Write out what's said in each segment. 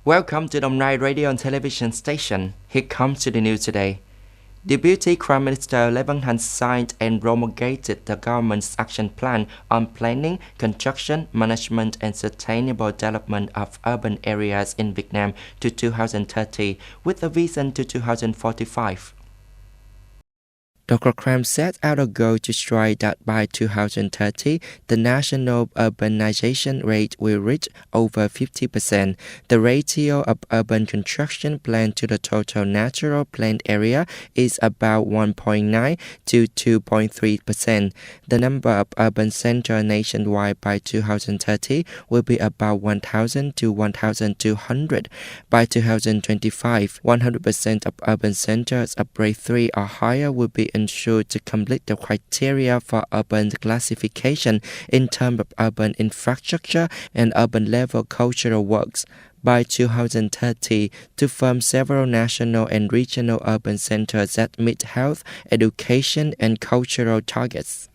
Welcome to Đồng Nai Radio and Television Station. Here comes to the news today. Deputy Prime Minister Lê Văn Hành signed and promulgated the government's action plan on planning, construction, management and sustainable development of urban areas in Vietnam to 2030 with a vision to 2045. Dr. Kram set out a goal to strive that by 2030, the national urbanization rate will reach over 50%. The ratio of urban construction planned to the total natural planned area is about 1.9 to 2.3%. The number of urban centers nationwide by 2030 will be about 1,000 to 1,200. By 2025, 100% of urban centers of grade 3 or higher will be ensured to complete the criteria for urban classification in terms of urban infrastructure and urban level cultural works. By 2030, to form several national and regional urban centers that meet health, education, and cultural targets.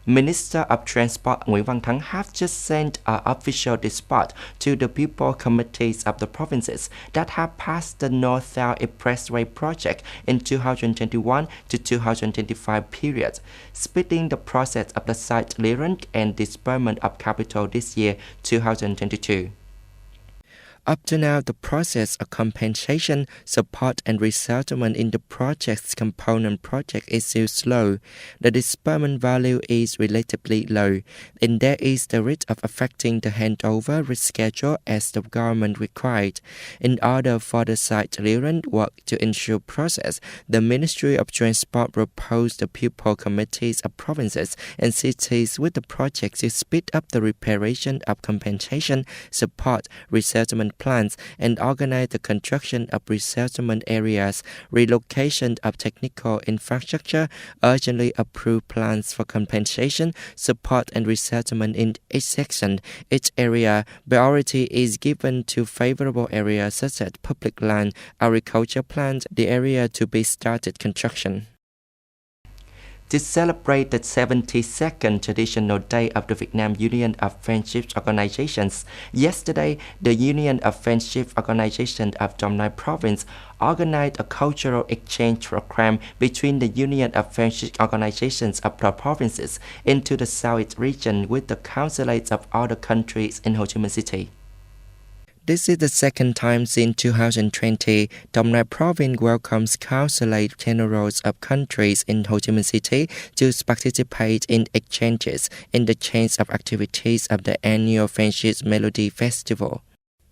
Minister of Transport Nguyễn Văn Thắng has just sent an official dispatch to the people committees of the provinces that have passed the North-South Expressway project in 2021 to 2025 period, speeding the process of the site clearance and disbursement of capital this year, 2022. Up to now, the process of compensation, support and resettlement in the project's component project is still slow. The disbursement value is relatively low, and there is the risk of affecting the handover reschedule as the government required. In order for the site clearance work to ensure process, the Ministry of Transport proposed the pupil committees of provinces and cities with the project to speed up the reparation of compensation, support, resettlement plans and organize the construction of resettlement areas, relocation of technical infrastructure, urgently approve plans for compensation, support and resettlement in each section. Each area, priority is given to favorable areas such as public land, agriculture plants, the area to be started construction. To celebrate the 72nd traditional day of the Vietnam Union of Friendship Organizations, yesterday, the Union of Friendship Organizations of Đồng Nai Province organized a cultural exchange program between the Union of Friendship Organizations of the provinces into the South region with the consulates of other countries in Ho Chi Minh City. This is the second time since 2020 Đồng Nai Province welcomes consulate generals of countries in Ho Chi Minh City to participate in exchanges in the chains of activities of the annual Friendship Melody Festival.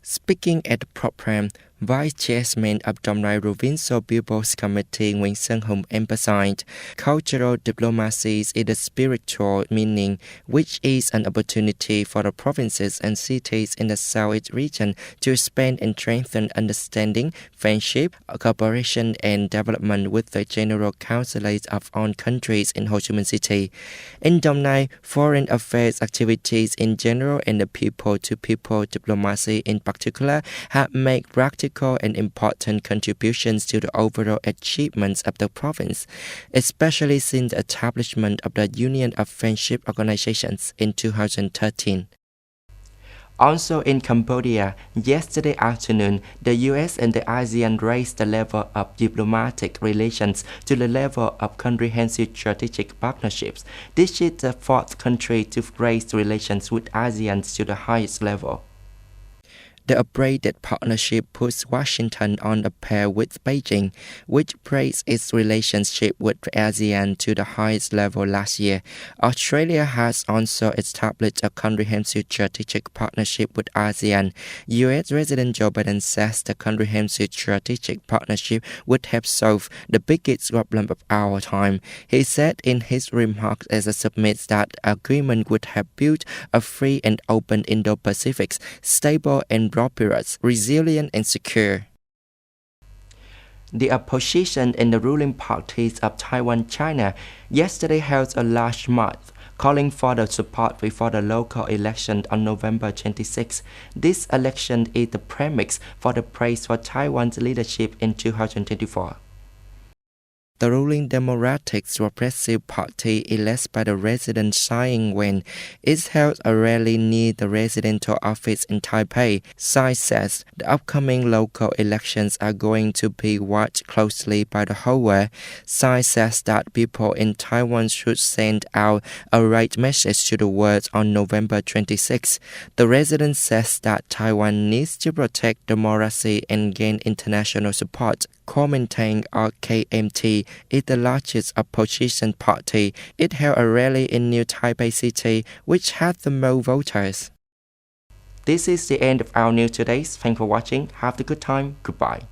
Speaking at the program, Vice Chairman of Đồng Nai Provincial People's Committee Nguyễn Sơn Hùng emphasized cultural diplomacy is a spiritual meaning, which is an opportunity for the provinces and cities in the South region to expand and strengthen understanding, friendship, cooperation, and development with the general consulates of all countries in Ho Chi Minh City. In Đồng Nai, foreign affairs activities in general and the people-to-people diplomacy in particular have made practical and important contributions to the overall achievements of the province, especially since the establishment of the Union of Friendship Organizations in 2013. Also in Cambodia, yesterday afternoon, the US and the ASEAN raised the level of diplomatic relations to the level of comprehensive strategic partnerships. This is the fourth country to raise relations with ASEAN to the highest level. The upgraded partnership puts Washington on a par with Beijing, which raised its relationship with ASEAN to the highest level last year. Australia has also established a comprehensive strategic partnership with ASEAN. U.S. President Joe Biden says the comprehensive strategic partnership would have solved the biggest problem of our time. He said in his remarks as a summit that agreement would have built a free and open Indo-Pacific, stable and prosperous, resilient and secure. The opposition and the ruling parties of Taiwan, China, yesterday held a large march calling for the support before the local election on November 26. This election is the premise for the praise for Taiwan's leadership in 2024. The ruling Democratic Progressive Party, elected by the resident Tsai Ing-wen, is held a rally near the residential office in Taipei. Tsai says the upcoming local elections are going to be watched closely by the whole world. Tsai says that people in Taiwan should send out a right message to the world on November 26. The resident says that Taiwan needs to protect democracy and gain international support. Commenting on KMT is the largest opposition party. It held a rally in New Taipei City, which had the most voters. This is the end of our news today. Thanks for watching. Have a good time. Goodbye.